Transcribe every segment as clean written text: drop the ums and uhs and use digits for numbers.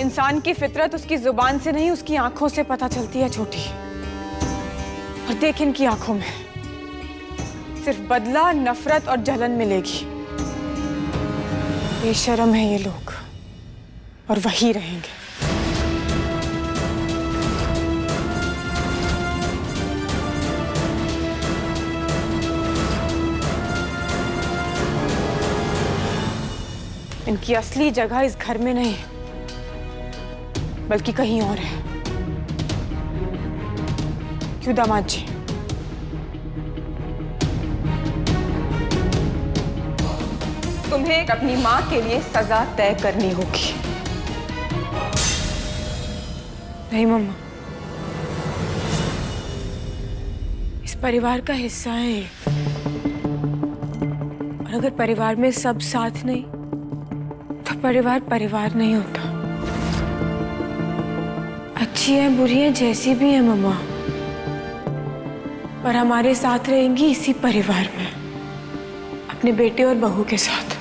इंसान की फितरत उसकी जुबान से नहीं, उसकी आंखों से पता चलती है छोटी। और देख, इनकी आंखों में सिर्फ बदला, नफरत और जलन मिलेगी। बेशर्म है ये लोग और वही रहेंगे। इनकी असली जगह इस घर में नहीं, बल्कि कहीं और है। क्यों दामाद जी? तुम्हें अपनी माँ के लिए सजा तय करनी होगी। नहीं मम्मा, इस परिवार का हिस्सा है ये। और अगर परिवार में सब साथ नहीं तो परिवार परिवार नहीं होता। अच्छी है बुरी है जैसी भी है मम्मा, पर हमारे साथ रहेंगी इसी परिवार में, अपने बेटे और बहू के साथ।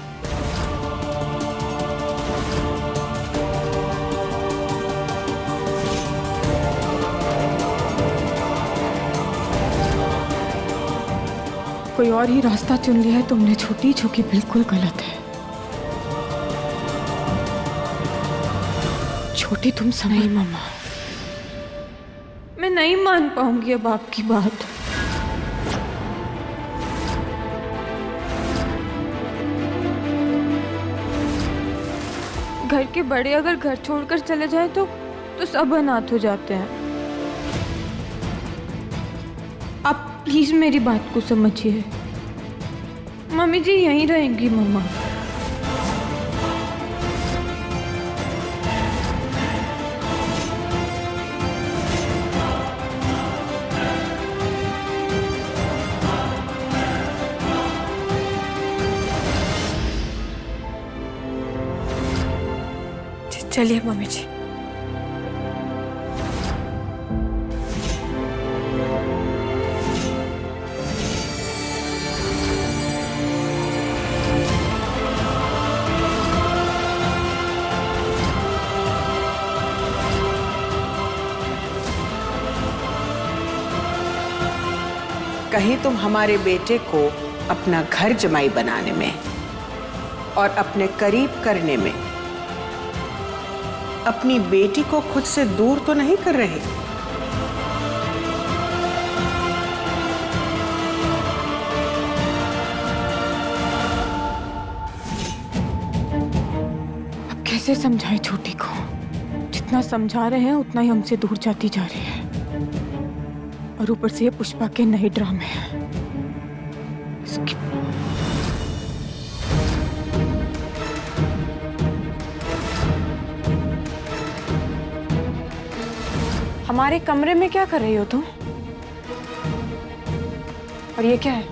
कोई और ही रास्ता चुन लिया है तुमने छोटी, जो कि बिल्कुल गलत है। छोटी तुम नहीं मम्मा, मैं नहीं मान पाऊंगी अब आपकी बात। घर के बड़े अगर घर छोड़कर चले जाए तो सब अनाथ हो जाते हैं। आप प्लीज मेरी बात को समझिए। मम्मी जी यहीं रहेंगी मम्मा। चलिए मम्मी जी। कहीं तुम हमारे बेटे को अपना घर जमाई बनाने में और अपने करीब करने में अपनी बेटी को खुद से दूर तो नहीं कर रहे? अब कैसे समझाएं छोटी को? जितना समझा रहे हैं उतना ही हमसे दूर जाती जा रही है। और ऊपर से ये पुष्पा के नए ड्रामे हैं। हमारे कमरे में क्या कर रही हो तुम? और ये क्या है?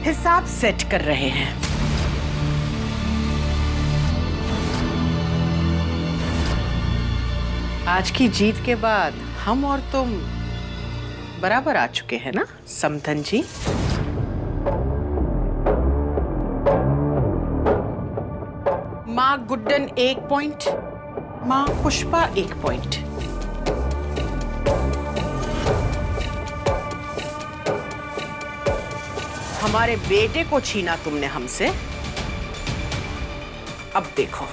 हिसाब सेट कर रहे हैं। आज की जीत के बाद हम और तुम बराबर आ चुके हैं ना समधन जी? माँ गुड्डन 1 पॉइंट, माँ पुष्पा 1 पॉइंट। हमारे बेटे को छीना तुमने हमसे। अब देखो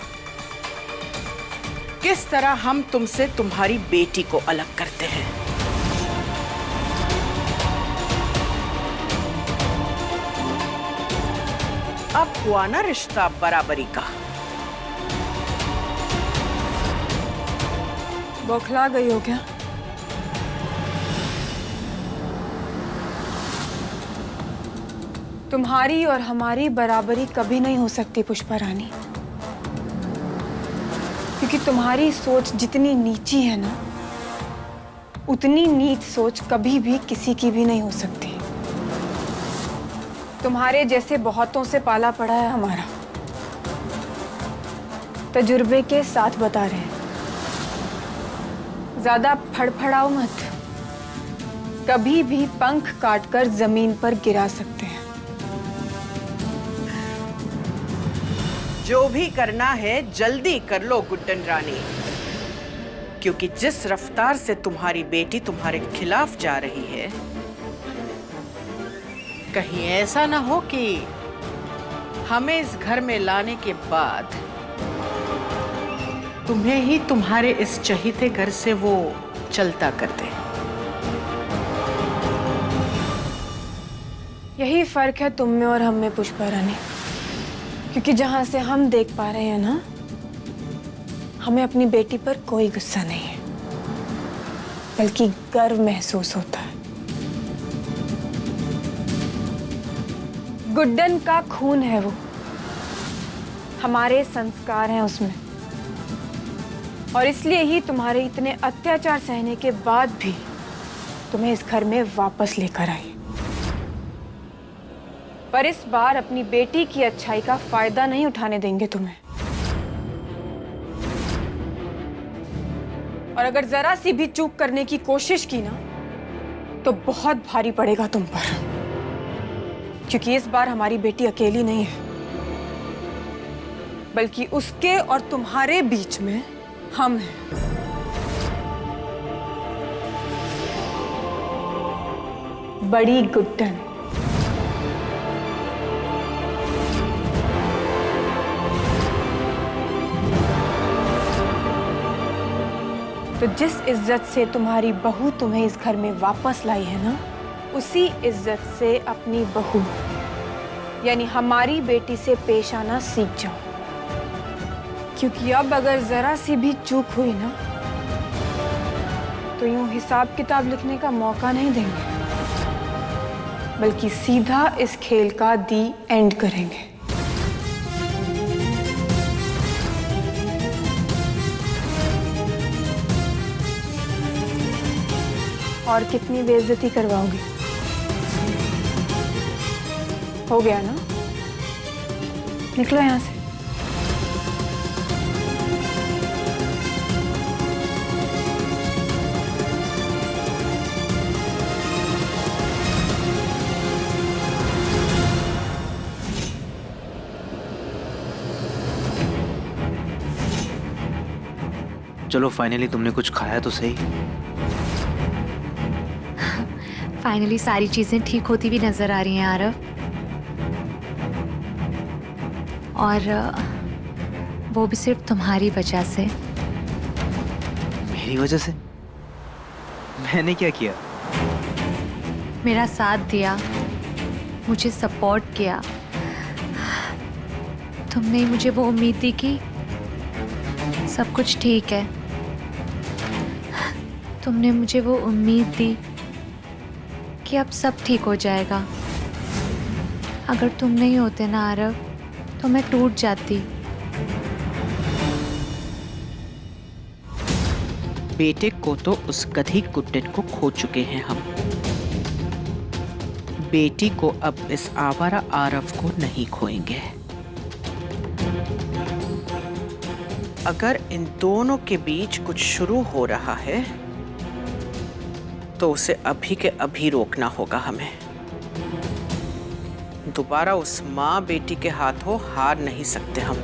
किस तरह हम तुमसे तुम्हारी बेटी को अलग करते हैं। अब हुआ ना रिश्ता बराबरी का। बौखला गई हो क्या? तुम्हारी और हमारी बराबरी कभी नहीं हो सकती पुष्पा रानी, क्योंकि तुम्हारी सोच जितनी नीची है ना, उतनी नीच सोच कभी भी किसी की भी नहीं हो सकती। तुम्हारे जैसे बहुतों से पाला पड़ा है हमारा, तजुर्बे के साथ बता रहे हैं। ज्यादा फड़फड़ाओ मत, कभी भी पंख काटकर जमीन पर गिरा सकते हैं। जो भी करना है जल्दी कर लो गुड्डन रानी, क्योंकि जिस रफ्तार से तुम्हारी बेटी तुम्हारे खिलाफ जा रही है, कहीं ऐसा ना हो कि हमें इस घर में लाने के बाद तुम्हें ही तुम्हारे इस चहीते घर से वो चलता कर दे। यही फर्क है तुम में और हम में पुष्पा रानी, क्योंकि जहां से हम देख पा रहे हैं ना, हमें अपनी बेटी पर कोई गुस्सा नहीं है, बल्कि गर्व महसूस होता है। गुड्डन का खून है वो, हमारे संस्कार हैं उसमें, और इसलिए ही तुम्हारे इतने अत्याचार सहने के बाद भी तुम्हें इस घर में वापस लेकर आई। पर इस बार अपनी बेटी की अच्छाई का फायदा नहीं उठाने देंगे तुम्हें। और अगर जरा सी भी चूक करने की कोशिश की ना, तो बहुत भारी पड़ेगा तुम पर, क्योंकि इस बार हमारी बेटी अकेली नहीं है, बल्कि उसके और तुम्हारे बीच में हम हैं। बड़ी गुड्डन। तो जिस इज्जत से तुम्हारी बहू तुम्हें इस घर में वापस लाई है ना, उसी इज्जत से अपनी बहू यानी हमारी बेटी से पेश आना सीख जाओ, क्योंकि अब अगर जरा सी भी चूक हुई ना, तो यूं हिसाब किताब लिखने का मौका नहीं देंगे, बल्कि सीधा इस खेल का दी एंड करेंगे। और कितनी बेइज्जती करवाओगे? हो गया ना? निकलो यहां से। चलो फाइनली तुमने कुछ खाया तो सही। फाइनली सारी चीजें ठीक होती भी नजर आ रही हैं आरव, और वो भी सिर्फ तुम्हारी वजह से। मेरी वजह से? मैंने क्या किया? मेरा साथ दिया, मुझे सपोर्ट किया। तुमने मुझे वो उम्मीद दी कि सब कुछ ठीक है। तुमने मुझे वो उम्मीद दी कि अब सब ठीक हो जाएगा। अगर तुम नहीं होते ना आरव, तो मैं टूट जाती। बेटे को तो उस गधी गुड्डन को खो चुके हैं हम, बेटी को अब इस आवारा आरव को नहीं खोएंगे। अगर इन दोनों के बीच कुछ शुरू हो रहा है, तो उसे अभी के अभी रोकना होगा हमें। दोबारा उस माँ बेटी के हाथों हार नहीं सकते हम।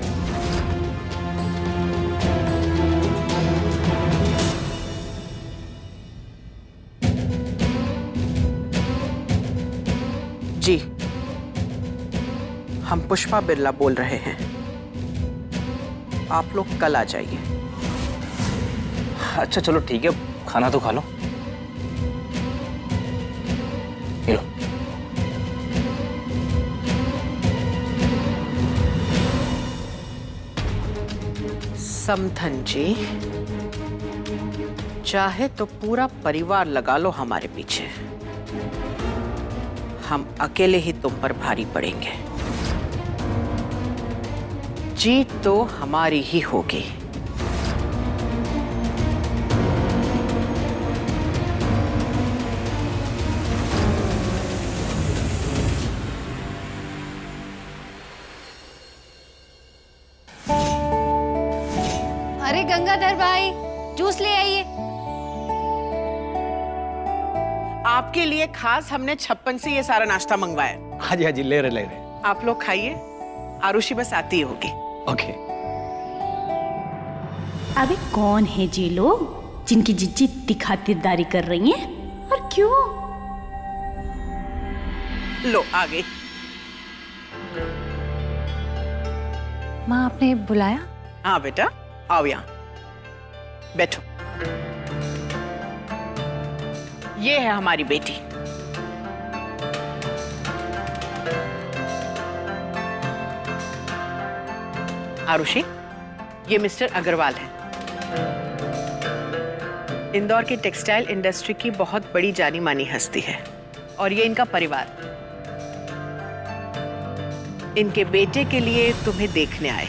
जी, हम पुष्पा बिरला बोल रहे हैं। आप लोग कल आ जाइए। अच्छा चलो ठीक है, खाना तो खा लो। ये लो। समधन जी, चाहे तो पूरा परिवार लगा लो हमारे पीछे, हम अकेले ही तुम पर भारी पड़ेंगे। जीत तो हमारी ही होगी। अरे गंगाधर भाई, जूस ले आइए। आपके लिए खास हमने 56 से ये सारा नाश्ता मंगवाया। हाँ जी ले रहे। आप लोग खाइए, आरुषि बस आती होगी। ओके। अबे कौन है ये लोग जिनकी जिज्जी इतनी खातिरदारी कर रही हैं और क्यों? लो आ गई। माँ आपने बुलाया? हाँ बेटा, आओ यहाँ बैठो। ये है हमारी बेटी। आरुषि, ये मिस्टर अग्रवाल है। इंदौर की टेक्सटाइल इंडस्ट्री की बहुत बड़ी जानी मानी हस्ती है और ये इनका परिवार। इनके बेटे के लिए तुम्हें देखने आए।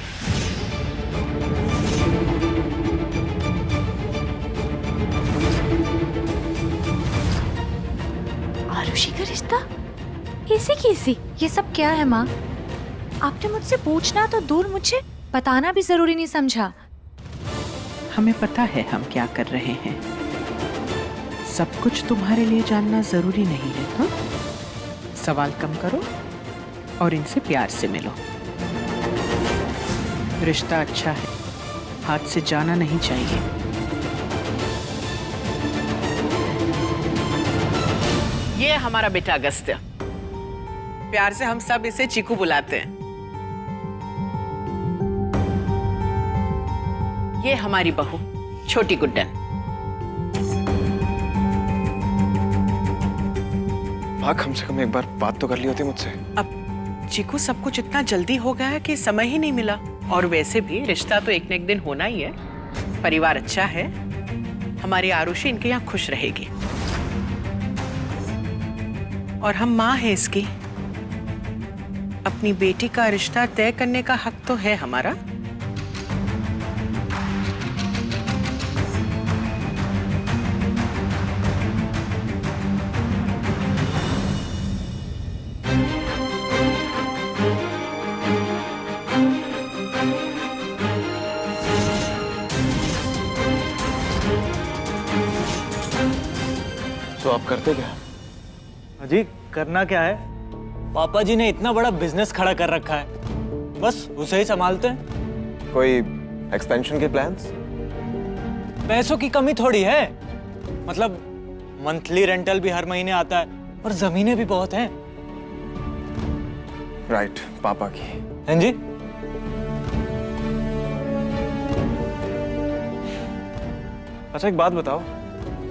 आरुषि का रिश्ता? ऐसे कैसी? ये सब क्या है माँ? आपने मुझसे पूछना तो दूर, मुझे बताना भी जरूरी नहीं समझा। हमें पता है हम क्या कर रहे हैं। सब कुछ तुम्हारे लिए जानना जरूरी नहीं है। हाँ? सवाल कम करो और इनसे प्यार से मिलो। रिश्ता अच्छा है, हाथ से जाना नहीं चाहिए। ये हमारा बेटा अगस्त्य, प्यार से हम सब इसे चीकू बुलाते हैं। ये हमारी बहू छोटी गुड्डन। माँ कम से कम एक बार बात तो कर ली होती मुझसे। अब चीकू सब कुछ इतना जल्दी हो गया है कि समय ही नहीं मिला। और वैसे भी रिश्ता तो एक न एक दिन होना ही है। परिवार अच्छा है, हमारी आरुषि इनके यहाँ खुश रहेगी और हम माँ हैं इसकी। अपनी बेटी का रिश्ता तय करने का हक तो है हमारा। तो आप करते क्या? अजी करना क्या है? पापा जी ने इतना बड़ा बिजनेस खड़ा कर रखा है, बस उसे ही संभालते हैं। कोई एक्सपेंशन के प्लान्स? पैसों की कमी थोड़ी है, मतलब मंथली रेंटल भी हर महीने आता है और जमीनें भी बहुत हैं। राइट, पापा की। हैं जी? अच्छा एक बात बताओ,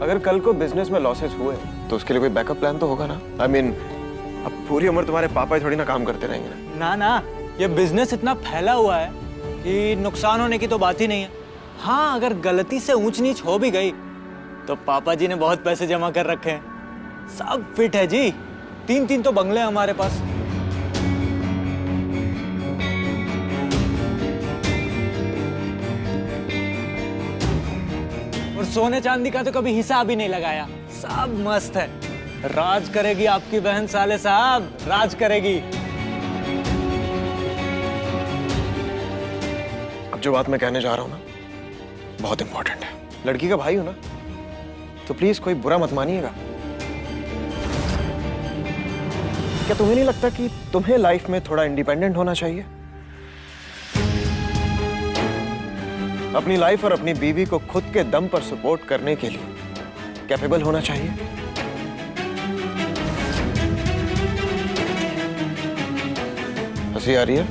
अगर कल को बिजनेस में लॉसेस हुए तो उसके लिए कोई बैकअप प्लान तो होगा ना? I mean, अब पूरी उम्र तुम्हारे पापा ही थोड़ी ना काम करते रहेंगे ना। ना, ये बिजनेस इतना फैला हुआ है कि नुकसान होने की तो बात ही नहीं है। हाँ, अगर गलती से ऊंच नीच हो भी गई तो पापा जी ने बहुत पैसे जमा कर रखे हैं, सब फिट है जी। 3 तो बंगले हैं हमारे पास। और सोने चांदी का तो कभी हिसाब ही नहीं लगाया, सब मस्त है। राज करेगी आपकी बहन साले साहब, राज करेगी। अब जो बात मैं कहने जा रहा हूँ ना, बहुत इंपॉर्टेंट है। लड़की का भाई हो ना, तो प्लीज कोई बुरा मत मानिएगा। क्या तुम्हें नहीं लगता कि तुम्हें लाइफ में थोड़ा इंडिपेंडेंट होना चाहिए? अपनी लाइफ और अपनी बीवी को खुद के दम पर सपोर्ट करने के लिए कैपेबल होना चाहिए। हंसी आ रही है?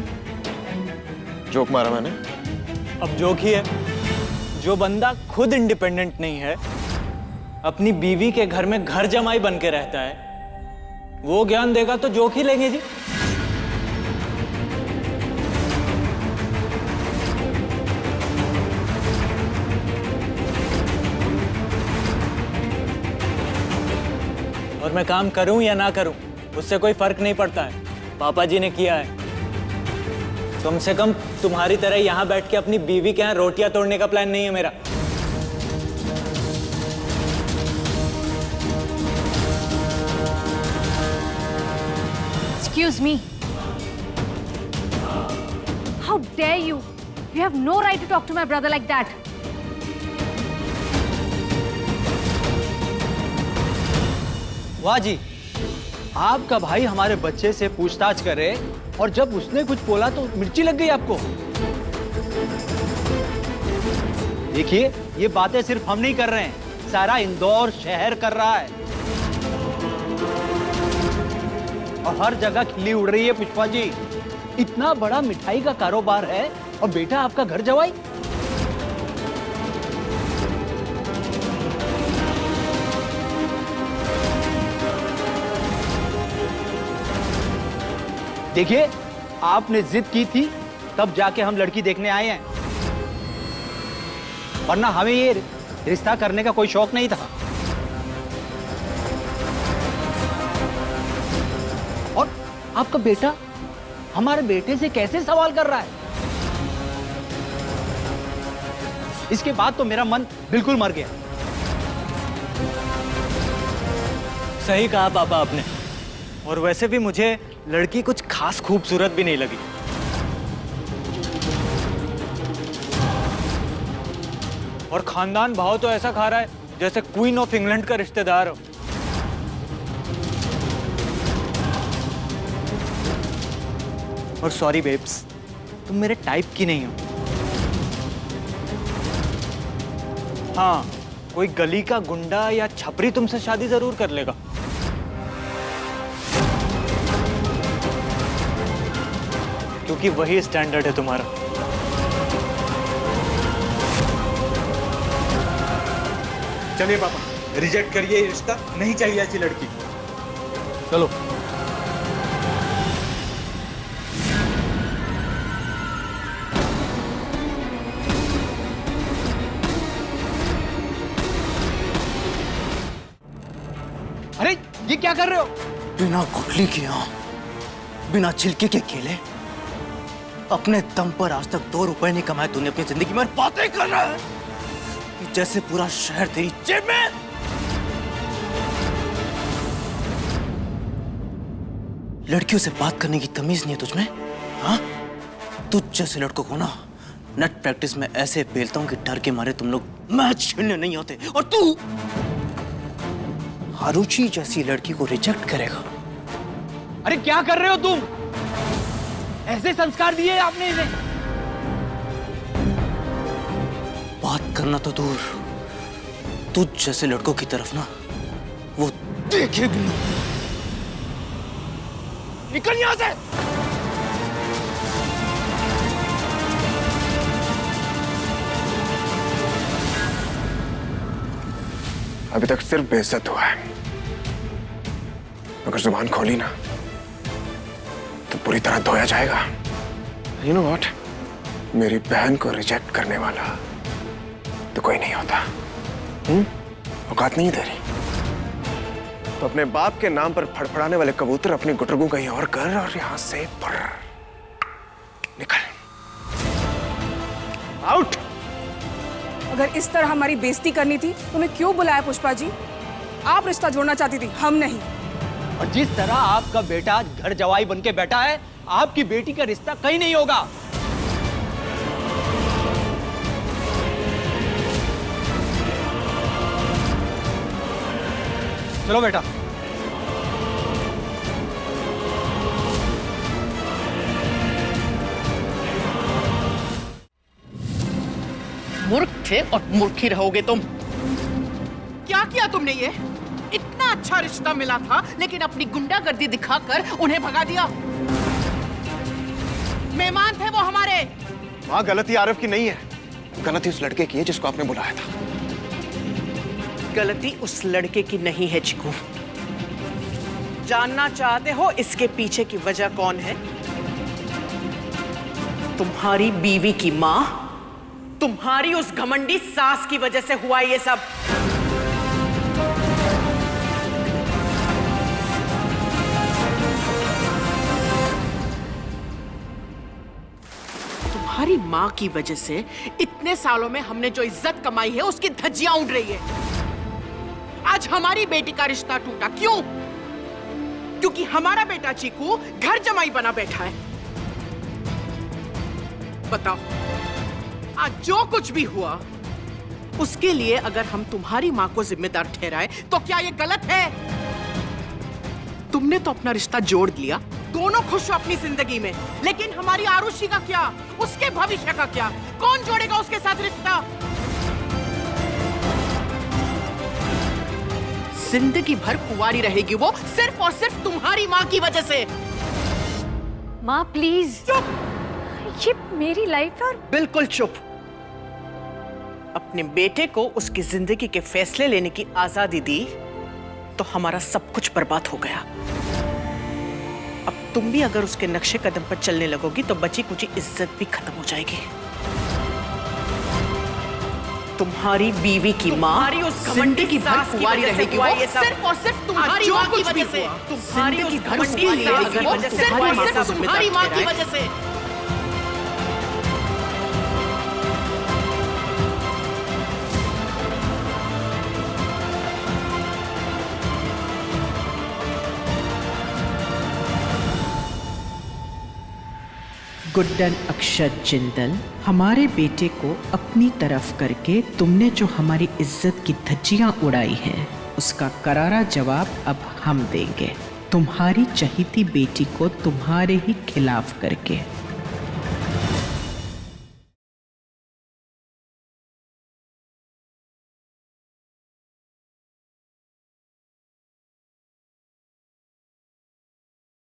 जोक मारा मैंने। अब जोक ही है। जो बंदा खुद इंडिपेंडेंट नहीं है, अपनी बीवी के घर में घर जमाई बन के रहता है, वो ज्ञान देगा तो जोक ही लेंगे जी। और मैं काम करूं या ना करूं, उससे कोई फर्क नहीं पड़ता है। पापा जी ने किया है। कम से कम तुम्हारी तरह यहां बैठ के अपनी बीवी के यहां रोटियां तोड़ने का प्लान नहीं है मेरा। Excuse me. How dare you? You have no right to talk to my brother like that. वाह जी, आपका भाई हमारे बच्चे से पूछताछ करे और जब उसने कुछ बोला तो मिर्ची लग गई आपको। देखिए, ये बातें सिर्फ हम नहीं कर रहे हैं, सारा इंदौर शहर कर रहा है और हर जगह खिल्ली उड़ रही है। पुष्पा जी, इतना बड़ा मिठाई का कारोबार है और बेटा आपका घर जवाई। देखिए, आपने जिद की थी तब जाके हम लड़की देखने आए हैं, वरना हमें ये रिश्ता करने का कोई शौक नहीं था। और आपका बेटा हमारे बेटे से कैसे सवाल कर रहा है? इसके बाद तो मेरा मन बिल्कुल मर गया। सही कहा पापा आपने। और वैसे भी मुझे लड़की कुछ खास खूबसूरत भी नहीं लगी। और खानदान भाव तो ऐसा खा रहा है जैसे क्वीन ऑफ इंग्लैंड का रिश्तेदार हो। और सॉरी बेब्स, तुम मेरे टाइप की नहीं हो। हाँ, कोई गली का गुंडा या छपरी तुमसे शादी जरूर कर लेगा। क्योंकि वही स्टैंडर्ड है तुम्हारा। चलिए पापा, रिजेक्ट करिए ये रिश्ता, नहीं चाहिए ऐसी लड़की। चलो। अरे ये क्या कर रहे हो? बिना गुठली के बिना छिलके के केले, अपने दम पर आज तक 2 रुपए नहीं कमाए तूने अपनी जिंदगी में, बातें कर रहा है जैसे पूरा शहर तेरी जेब में। लड़कियों से बात करने की तमीज नहीं है तुझमें? हाँ, तुझ जैसे लड़कों को ना नेट प्रैक्टिस में ऐसे पेलता हूं कि डर के मारे तुम लोग मैच खेलने नहीं होते, और तू आरुचि जैसी लड़की को रिजेक्ट करेगा। अरे क्या कर रहे हो तुम? ऐसे संस्कार दिए आपने इन्हें? बात करना तो दूर, तुझ जैसे लड़कों की तरफ ना वो देखे भी नहीं। निकल यहां से। अभी तक सिर्फ बेइज्जत हुआ है, अगर जुबान खोली ना तो पूरी तरह धोया जाएगा। यू नो व्हाट, मेरी बहन को रिजेक्ट करने वाला तो कोई नहीं होता। औकात नहीं तेरी तो अपने बाप के नाम पर फड़फड़ाने वाले कबूतर अपनी गुटरगू कहीं और कर, और यहां से निकल आउट। अगर इस तरह हमारी बेइज्जती करनी थी तो मैं क्यों बुलाया पुष्पा जी? आप रिश्ता जोड़ना चाहती थी, हम नहीं। और जिस तरह आपका बेटा घर जवाई बन के बैठा है, आपकी बेटी का रिश्ता कहीं नहीं होगा। चलो बेटा। मूर्ख थे और मूर्ख ही रहोगे तुम। क्या किया तुमने? ये इतना अच्छा रिश्ता मिला था, लेकिन अपनी गुंडागर्दी दिखाकर उन्हें भगा दिया। मेहमान थे वो हमारे। वहां गलती आरफ की नहीं है, गलती उस लड़के की है जिसको आपने बुलाया था। गलती उस लड़के की नहीं है चिकू। जानना चाहते हो इसके पीछे की वजह कौन है? तुम्हारी बीवी की मां, तुम्हारी उस घमंडी सास की वजह से हुआ ये सब। तुम्हारी मां की वजह से इतने सालों में हमने जो इज्जत कमाई है उसकी धज्जियां उड़ रही है। आज हमारी बेटी का रिश्ता टूटा, क्यों? क्योंकि हमारा बेटा चीकू घर जमाई बना बैठा है। बताओ, आज जो कुछ भी हुआ उसके लिए अगर हम तुम्हारी मां को जिम्मेदार ठहराए तो क्या ये गलत है? तुमने तो अपना रिश्ता जोड़ लिया, दोनों खुश हो अपनी जिंदगी में, लेकिन हमारी आरुषि का क्या, उसके भविष्य का क्या? कौन जोड़ेगा उसके साथ रिश्ता? जिंदगी भर कुंवारी रहेगी वो, सिर्फ और सिर्फ तुम्हारी माँ की वजह से। माँ प्लीज, ये मेरी लाइफ है और बिल्कुल चुप। अपने बेटे को उसकी जिंदगी के फैसले लेने की आजादी दी तो हमारा सब कुछ बर्बाद हो गया। अब तुम भी अगर उसके नक्शे कदम पर चलने लगोगी तो बची कुची इज्जत भी खत्म हो जाएगी। तुम्हारी बीवी की माँ जिंदगी भर कुंवारी रहेगी वो, सिर्फ और सिर्फ तुम्हारी माँ की वजह से। तुम्हारी सिर्फ और सिर्फ तुम्हारी माँ की वजह से। गुड्डन अक्षत जिंदल, हमारे बेटे को अपनी तरफ करके तुमने जो हमारी इज्जत की धज्जियां उड़ाई हैं, उसका करारा जवाब अब हम देंगे, तुम्हारी चहीती बेटी को तुम्हारे ही खिलाफ करके।